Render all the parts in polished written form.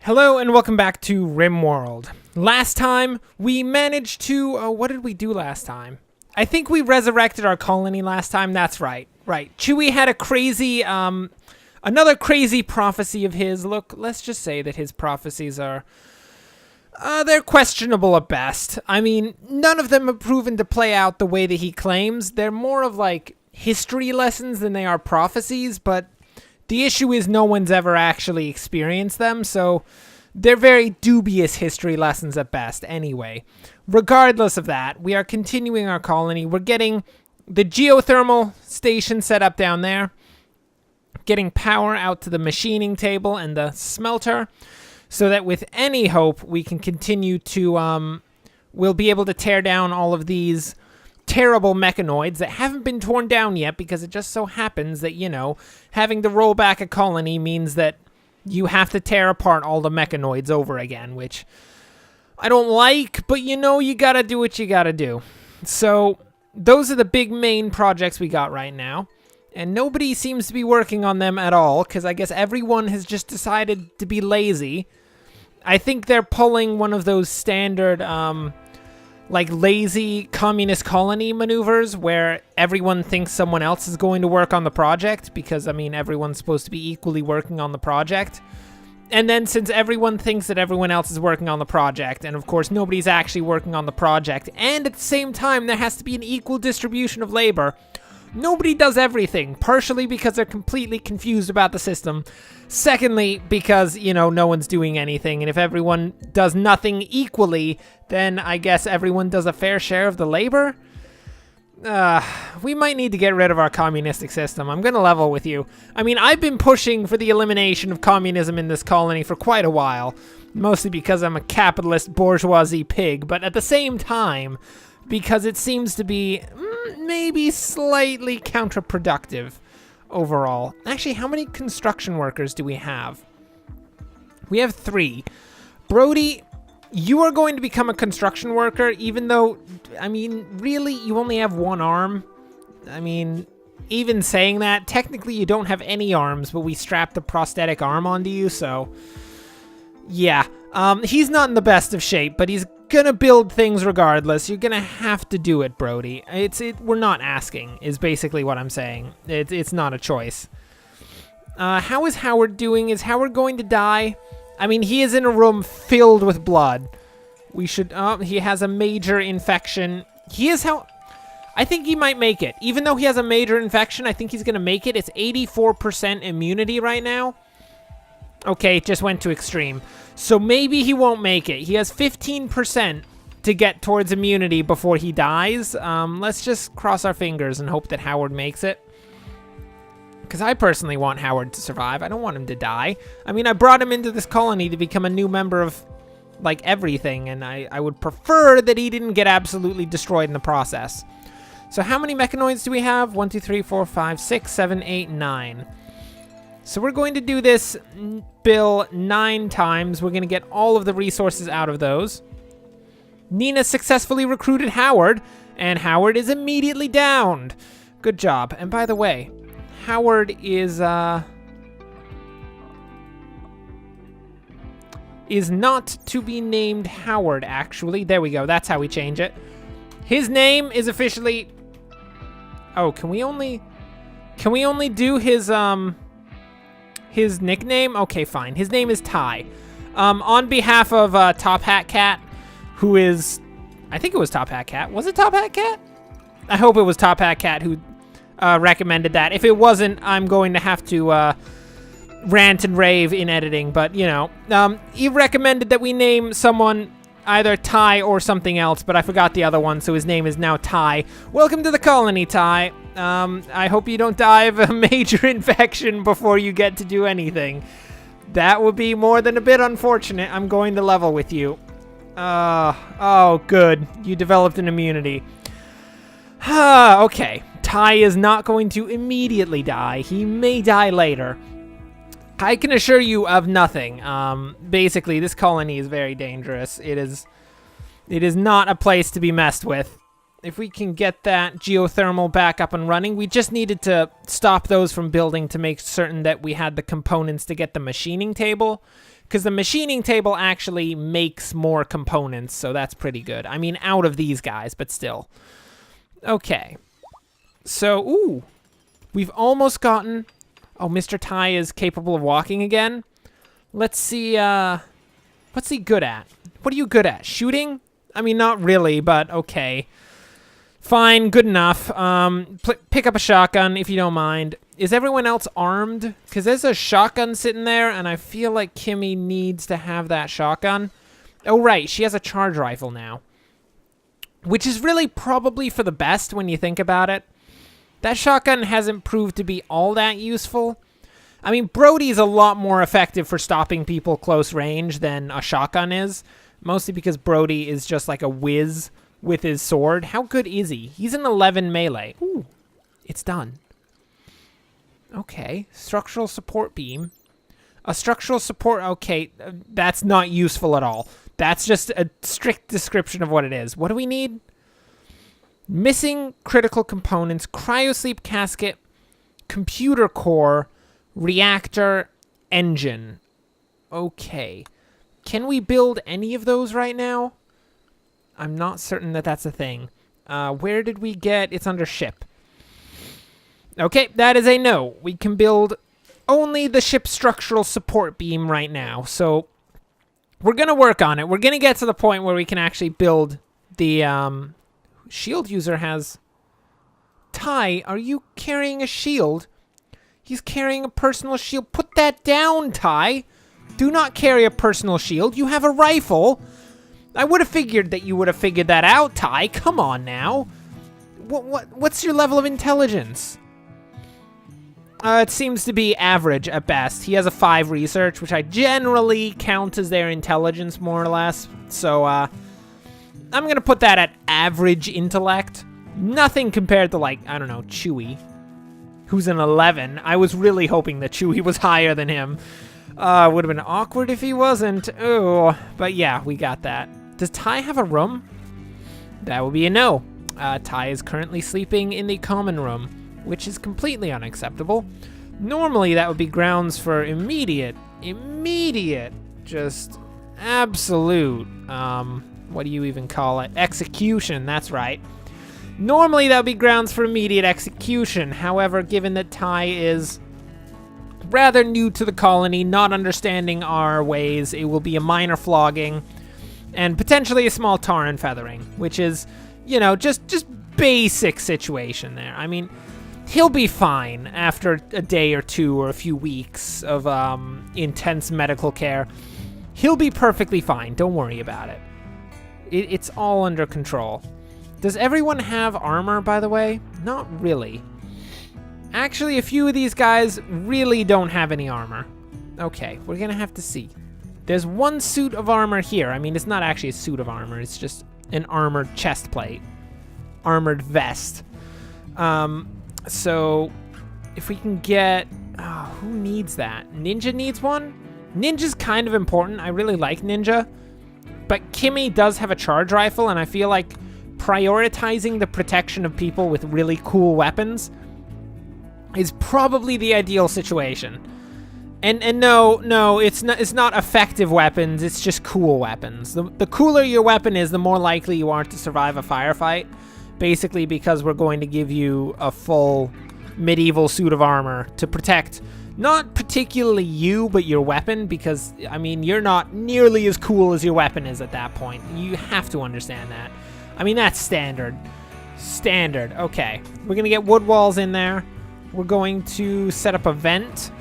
Hello and welcome back to Rimworld. Last time, we managed to... what did we do last time? I think we resurrected our colony last time. That's right. Right. Chewie had a crazy... another crazy prophecy of his. Look, let's just say that his prophecies are... they're questionable at best. I mean, none of them have proven to play out the way that he claims. They're more of, like, history lessons than they are prophecies, but... the issue is no one's ever actually experienced them, so they're very dubious history lessons at best anyway. Regardless of that, we are continuing our colony. We're getting the geothermal station set up down there, getting power out to the machining table and the smelter, so that with any hope we can continue to, we'll be able to tear down all of these terrible mechanoids that haven't been torn down yet, because it just so happens that, you know, having to roll back a colony means that you have to tear apart all the mechanoids over again, which I don't like, but you know, you gotta do what you gotta do. So those are the big main projects we got right now, and nobody seems to be working on them at all, because I guess everyone has just decided to be lazy. I think they're pulling one of those standard, like lazy communist colony maneuvers where everyone thinks someone else is going to work on the project because, I mean, everyone's supposed to be equally working on the project. And then since everyone thinks that everyone else is working on the project, and of course nobody's actually working on the project, and at the same time there has to be an equal distribution of labor, nobody does everything, partially because they're completely confused about the system. Secondly, because, you know, no one's doing anything, and if everyone does nothing equally, then I guess everyone does a fair share of the labor? We might need to get rid of our communistic system. I'm gonna level with you. I mean, I've been pushing for the elimination of communism in this colony for quite a while, mostly because I'm a capitalist bourgeoisie pig, but at the same time, because it seems to be maybe slightly counterproductive overall. Actually, how many construction workers do we have? We have 3. Brody, you are going to become a construction worker, even though, I mean, really, you only have 1 arm. I mean, even saying that, technically you don't have any arms, but we strapped a prosthetic arm onto you, so... yeah. He's not in the best of shape, but he's gonna build things regardless. You're gonna have to do it, Brody. We're not asking, is basically what I'm saying. It's not a choice. How is Howard doing? Is Howard going to die? I mean, he is in a room filled with blood. We should... he has a major infection. I think he might make it. Even though he has a major infection, I think he's gonna make it. It's 84% immunity right now. Okay, it just went to extreme. So maybe he won't make it. He has 15% to get towards immunity before he dies. Let's just cross our fingers and hope that Howard makes it. Because I personally want Howard to survive. I don't want him to die. I mean, I brought him into this colony to become a new member of, like, everything. And I would prefer that he didn't get absolutely destroyed in the process. So how many mechanoids do we have? 1, 2, 3, 4, 5, 6, 7, 8, 9. So we're going to do this bill 9 times. We're going to get all of the resources out of those. Nina successfully recruited Howard, and Howard is immediately downed. Good job. And by the way, Howard is not to be named Howard, actually. There we go. That's how we change it. His name is officially... oh, can we only do his nickname? Okay, fine. His name is Ty. On behalf of Top Hat Cat, who is... I think it was Top Hat Cat. Was it Top Hat Cat? I hope it was Top Hat Cat who recommended that. If it wasn't, I'm going to have to rant and rave in editing, but, you know. He recommended that we name someone either Ty or something else, but I forgot the other one, so his name is now Ty. Welcome to the colony, Ty. I hope you don't die of a major infection before you get to do anything. That would be more than a bit unfortunate. I'm going to level with you. Oh, good. You developed an immunity. Okay. Ty is not going to immediately die. He may die later. I can assure you of nothing. Basically, this colony is very dangerous. It is not a place to be messed with. If we can get that geothermal back up and running, we just needed to stop those from building to make certain that we had the components to get the machining table. Because the machining table actually makes more components, so that's pretty good. I mean, out of these guys, but still. Okay. So, ooh. We've almost gotten... Oh, Mr. Tai is capable of walking again. Let's see, what's he good at? What are you good at? Shooting? I mean, not really, but okay. Fine, good enough. Pick up a shotgun, if you don't mind. Is everyone else armed? Because there's a shotgun sitting there, and I feel like Kimmy needs to have that shotgun. Oh, right, she has a charge rifle now. Which is really probably for the best when you think about it. That shotgun hasn't proved to be all that useful. I mean, Brody's a lot more effective for stopping people close range than a shotgun is. Mostly because Brody is just like a whiz with his sword. How good is he? He's an 11 melee. Ooh, it's done. Okay, structural support beam. A structural support, okay, that's not useful at all. That's just a strict description of what it is. What do we need? Missing critical components, cryosleep casket, computer core, reactor, engine. Okay. Can we build any of those right now? I'm not certain that that's a thing. Where did we get? It's under ship. Okay, that is a no. We can build only the ship structural support beam right now. So we're going to work on it. We're going to get to the point where we can actually build the... Shield user has... Tai, are you carrying a shield? He's carrying a personal shield. Put that down, Tai. Do not carry a personal shield. You have a rifle. I would have figured that you would have figured that out, Tai. Come on now. What's your level of intelligence? It seems to be average at best. He has a 5 research, which I generally count as their intelligence, more or less. So, I'm going to put that at average intellect. Nothing compared to, like, I don't know, Chewie, who's an 11. I was really hoping that Chewie was higher than him. Would have been awkward if he wasn't. Oh, but yeah, we got that. Does Tai have a room? That would be a no. Tai is currently sleeping in the common room, which is completely unacceptable. Normally, that would be grounds for immediate, just absolute, what do you even call it? Execution, that's right. Normally, that would be grounds for immediate execution. However, given that Tai is rather new to the colony, not understanding our ways, it will be a minor flogging and potentially a small tar and feathering, which is, you know, just basic situation there. I mean, he'll be fine after a day or two or a few weeks of intense medical care. He'll be perfectly fine. Don't worry about it. It's all under control. Does everyone have armor, by the way? Not really. Actually, a few of these guys really don't have any armor. Okay, we're gonna have to see. There's one suit of armor here. I mean, it's not actually a suit of armor. It's just an armored chest plate. Armored vest. So, if we can get... Oh, who needs that? Ninja needs one? Ninja's kind of important. I really like Ninja. But Kimmy does have a charge rifle, and I feel like prioritizing the protection of people with really cool weapons is probably the ideal situation. And no, it's not effective weapons, it's just cool weapons. The cooler your weapon is, the more likely you are to survive a firefight. Basically because we're going to give you a full medieval suit of armor to protect not particularly you, but your weapon, because, I mean, you're not nearly as cool as your weapon is at that point. You have to understand that. I mean, that's standard. Standard. Okay. We're going to get wood walls in there. We're going to set up a vent,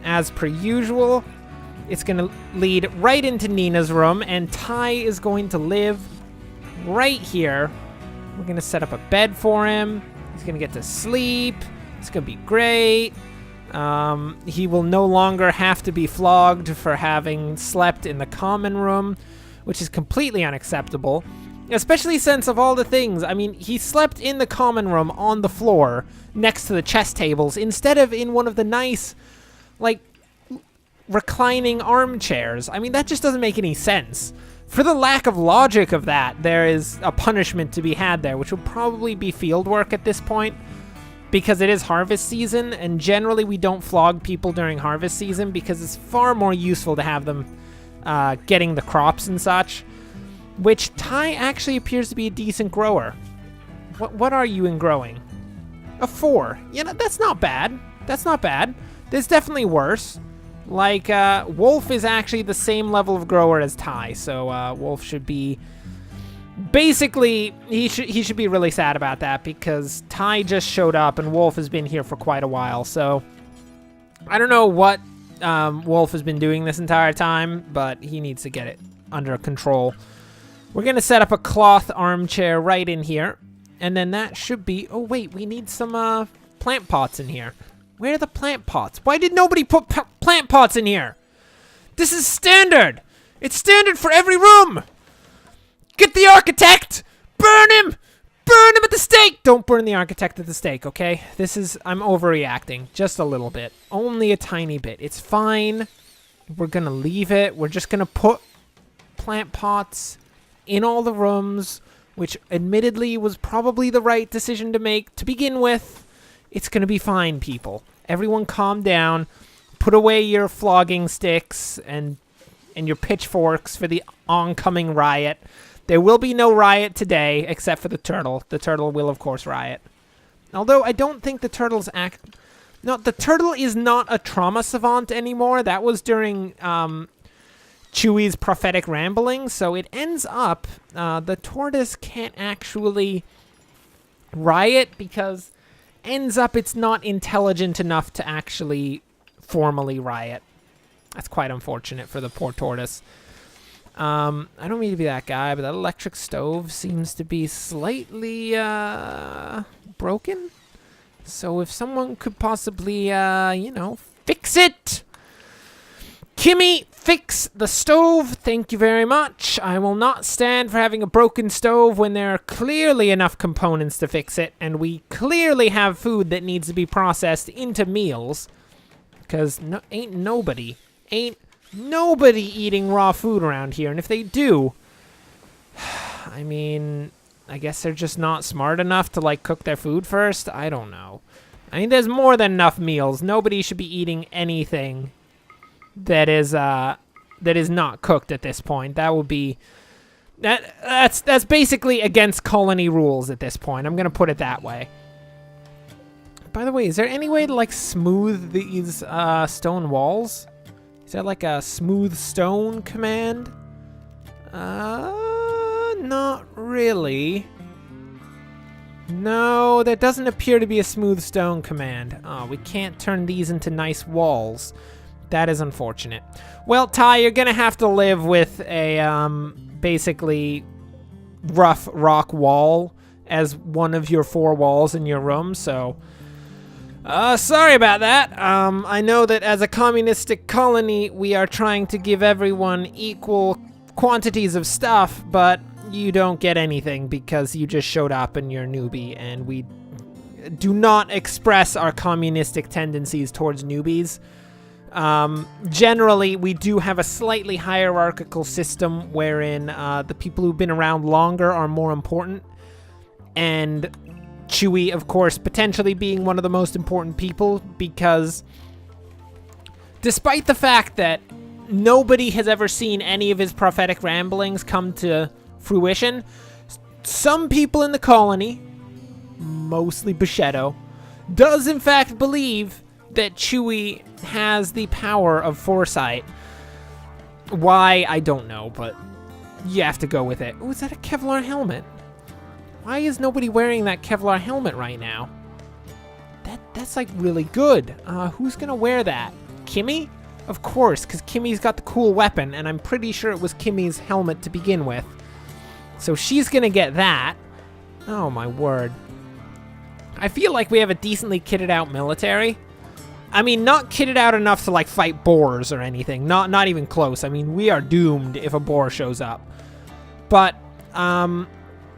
as per usual. It's going to lead right into Nina's room, and Tai is going to live right here. We're going to set up a bed for him. He's going to get to sleep. It's going to be great. He will no longer have to be flogged for having slept in the common room, which is completely unacceptable. Especially since of all the things, I mean, he slept in the common room on the floor next to the chess tables instead of in one of the nice, like, reclining armchairs. I mean, that just doesn't make any sense. For the lack of logic of that, there is a punishment to be had there, which will probably be field work at this point. because it is harvest season, and generally we don't flog people during harvest season because it's far more useful to have them getting the crops and such, which Ty actually appears to be a decent grower. What are you in growing? A 4. You know, that's not bad. That's not bad. There's definitely worse. Like, Wolf is actually the same level of grower as Ty, so Wolf should be... Basically, he should be really sad about that because Ty just showed up and Wolf has been here for quite a while. So I don't know what Wolf has been doing this entire time, but he needs to get it under control. We're going to set up a cloth armchair right in here. And then that should be... Oh, wait, we need some plant pots in here. Where are the plant pots? Why did nobody put plant pots in here? This is standard. It's standard for every room. Get the architect! Burn him! Burn him at the stake! Don't burn the architect at the stake, okay? I'm overreacting. Just a little bit. Only a tiny bit. It's fine. We're gonna leave it. We're just gonna put plant pots in all the rooms, which admittedly was probably the right decision to make to begin with. It's gonna be fine, people. Everyone calm down. Put away your flogging sticks and your pitchforks for the oncoming riot. There will be no riot today, except for the turtle. The turtle will, of course, riot. Although, I don't think the turtle's No, the turtle is not a trauma savant anymore. That was during Chewie's prophetic rambling, so it ends up... the tortoise can't actually riot because ends up it's not intelligent enough to actually formally riot. That's quite unfortunate for the poor tortoise. I don't mean to be that guy, but that electric stove seems to be slightly, broken. So if someone could possibly, fix it! Kimmy, fix the stove! Thank you very much. I will not stand for having a broken stove when there are clearly enough components to fix it, and we clearly have food that needs to be processed into meals. Because ain't nobody eating raw food around here, and if they do, I mean, I guess they're just not smart enough to, like, cook their food first? I don't know. I mean, there's more than enough meals. Nobody should be eating anything that is not cooked at this point. That would be... That's basically against colony rules at this point. I'm gonna put it that way. By the way, is there any way to, like, smooth these stone walls? Is that like a smooth stone command? Not really. No, there doesn't appear to be a smooth stone command. Oh, we can't turn these into nice walls. That is unfortunate. Well, Ty, you're gonna have to live with a, basically rough rock wall as one of your 4 walls in your room, so... sorry about that. I know that as a communistic colony, we are trying to give everyone equal quantities of stuff, but you don't get anything because you just showed up and you're a newbie, and we do not express our communistic tendencies towards newbies. Generally, we do have a slightly hierarchical system wherein the people who've been around longer are more important, and Chewie, of course, potentially being one of the most important people, because despite the fact that nobody has ever seen any of his prophetic ramblings come to fruition, some people in the colony, mostly Bushetto, does in fact believe that Chewie has the power of foresight. Why, I don't know, but you have to go with it. Oh, is that a Kevlar helmet? Why is nobody wearing that Kevlar helmet right now? That's like really good. Who's gonna wear that? Kimmy? Of course, because Kimmy's got the cool weapon, and I'm pretty sure it was Kimmy's helmet to begin with. So she's gonna get that. Oh my word. I feel like we have a decently kitted out military. I mean, not kitted out enough to like fight boars or anything. Not even close. I mean, we are doomed if a boar shows up. But,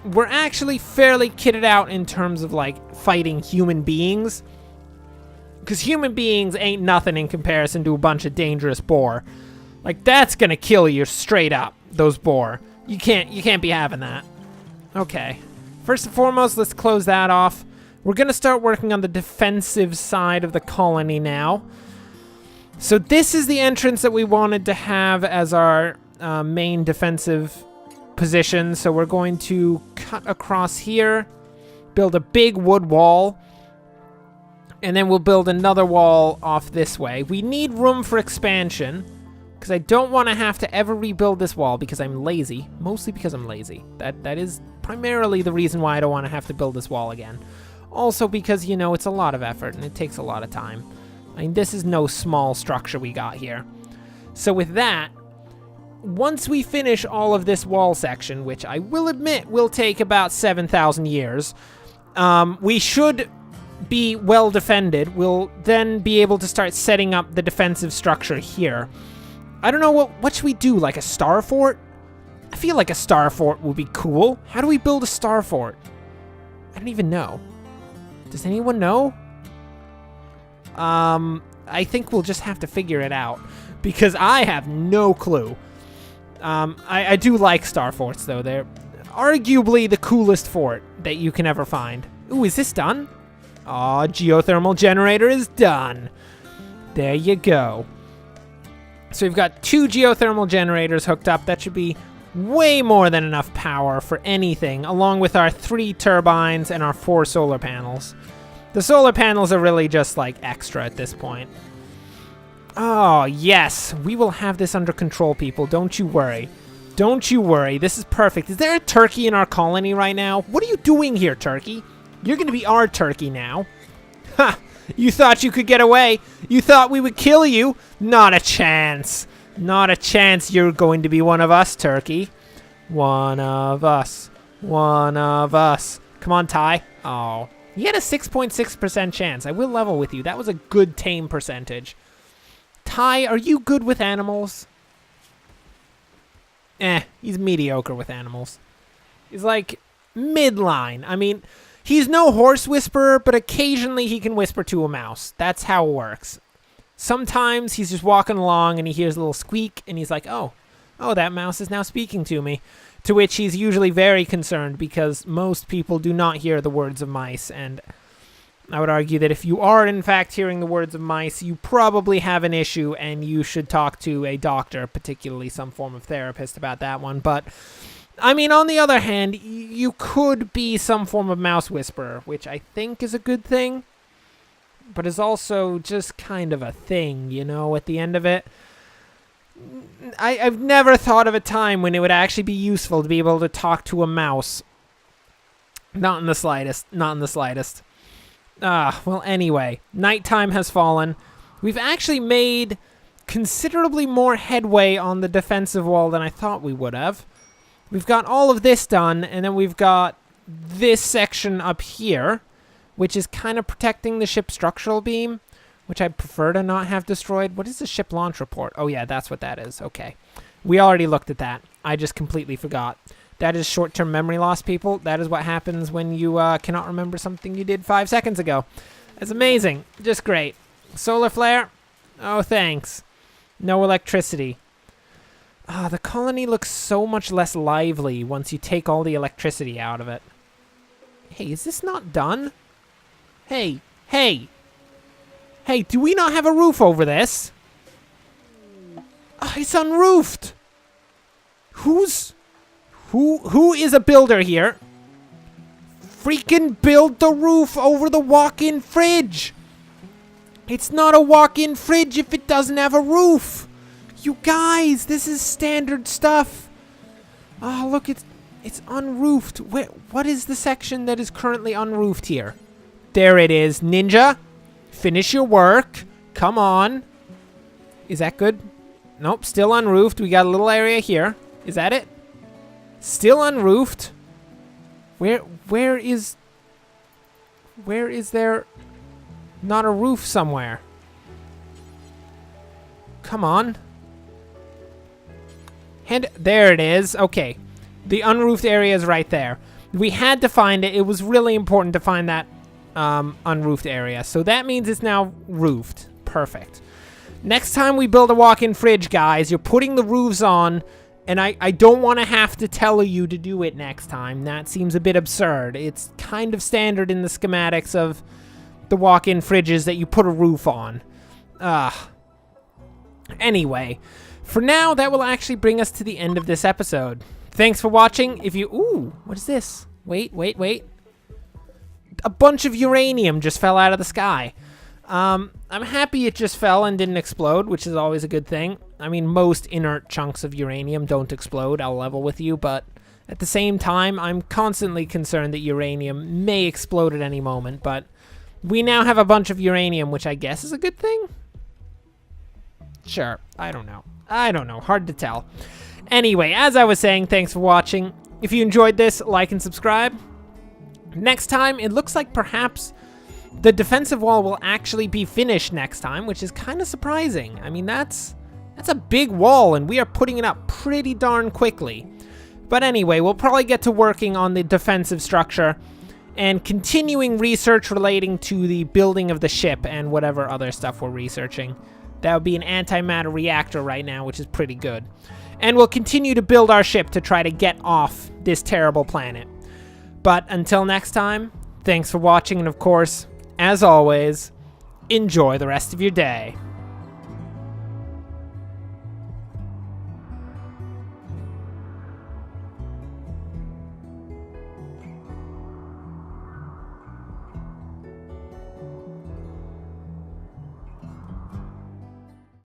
we're actually fairly kitted out in terms of, like, fighting human beings. Because human beings ain't nothing in comparison to a bunch of dangerous boar. Like, that's gonna kill you straight up, those boar. You can't be having that. Okay. First and foremost, let's close that off. We're going to start working on the defensive side of the colony now. So this is the entrance that we wanted to have as our main defensive position. So we're going to cut across here, build a big wood wall, and then we'll build another wall off this way. We need room for expansion, because I don't want to have to ever rebuild this wall because I'm lazy. Mostly because I'm lazy. That is primarily the reason why I don't want to have to build this wall again. Also because, you know, it's a lot of effort and it takes a lot of time. I mean, this is no small structure we got here. So with that, once we finish all of this wall section, which I will admit will take about 7,000 years, we should be well defended. We'll then be able to start setting up the defensive structure here. I don't know, what should we do, like a star fort? I feel like a star fort would be cool. How do we build a star fort? I don't even know. Does anyone know? I think we'll just have to figure it out, because I have no clue. I do like star forts, though. They're arguably the coolest fort that you can ever find. Ooh, is this done? Aw, geothermal generator is done. There you go. So we've got 2 geothermal generators hooked up. That should be way more than enough power for anything, along with our 3 turbines and our 4 solar panels. The solar panels are really just like extra at this point. Oh, yes. We will have this under control, people. Don't you worry. Don't you worry. This is perfect. Is there a turkey in our colony right now? What are you doing here, turkey? You're going to be our turkey now. Ha! You thought you could get away. You thought we would kill you. Not a chance. Not a chance you're going to be one of us, turkey. One of us. One of us. Come on, Ty. Oh. He had a 6.6% chance. I will level with you. That was a good tame percentage. Ty, are you good with animals? He's mediocre with animals. He's like midline. I mean, he's no horse whisperer, but occasionally he can whisper to a mouse. That's how it works. Sometimes he's just walking along and he hears a little squeak and he's like, oh, that mouse is now speaking to me. To which he's usually very concerned, because most people do not hear the words of mice. And I would argue that if you are in fact hearing the words of mice, you probably have an issue and you should talk to a doctor, particularly some form of therapist, about that one. But I mean, on the other hand, you could be some form of mouse whisperer, which I think is a good thing, but is also just kind of a thing, you know, at the end of it. I've never thought of a time when it would actually be useful to be able to talk to a mouse. Not in the slightest. Not in the slightest. Well, anyway, nighttime has fallen. We've actually made considerably more headway on the defensive wall than I thought we would have. We've got all of this done, and then we've got this section up here, which is kind of protecting the ship's structural beam, which I prefer to not have destroyed. What is the ship launch report? Oh, yeah, that's what that is. Okay. We already looked at that. I just completely forgot. That is short-term memory loss, people. That is what happens when you cannot remember something you did 5 seconds ago. That's amazing. Just great. Solar flare? Oh, thanks. No electricity. The colony looks so much less lively once you take all the electricity out of it. Hey, is this not done? Hey, do we not have a roof over this? It's unroofed. Who is a builder here? Freaking build the roof over the walk-in fridge. It's not a walk-in fridge if it doesn't have a roof. You guys, this is standard stuff. Oh, look, it's unroofed. What is the section that is currently unroofed here? There it is. Ninja, finish your work. Come on. Is that good? Nope, still unroofed. We got a little area here. Is that it? Still unroofed. Where is there not a roof somewhere? Come on. And there it is. Okay. The unroofed area is right there. We had to find it. It was really important to find that unroofed area. So that means it's now roofed. Perfect. Next time we build a walk-in fridge, guys, you're putting the roofs on And I don't want to have to tell you to do it next time. That seems a bit absurd. It's kind of standard in the schematics of the walk-in fridges that you put a roof on. Anyway, for now, that will actually bring us to the end of this episode. Thanks for watching. If you... Ooh, what is this? Wait. A bunch of uranium just fell out of the sky. I'm happy it just fell and didn't explode, which is always a good thing. I mean, most inert chunks of uranium don't explode, I'll level with you, but at the same time, I'm constantly concerned that uranium may explode at any moment, but we now have a bunch of uranium, which I guess is a good thing? Sure, I don't know, hard to tell. Anyway, as I was saying, thanks for watching. If you enjoyed this, like and subscribe. Next time, it looks like perhaps the defensive wall will actually be finished next time, which is kind of surprising. I mean, that's a big wall, and we are putting it up pretty darn quickly. But anyway, we'll probably get to working on the defensive structure and continuing research relating to the building of the ship and whatever other stuff we're researching. That would be an antimatter reactor right now, which is pretty good. And we'll continue to build our ship to try to get off this terrible planet. But until next time, thanks for watching, and of course, as always, enjoy the rest of your day.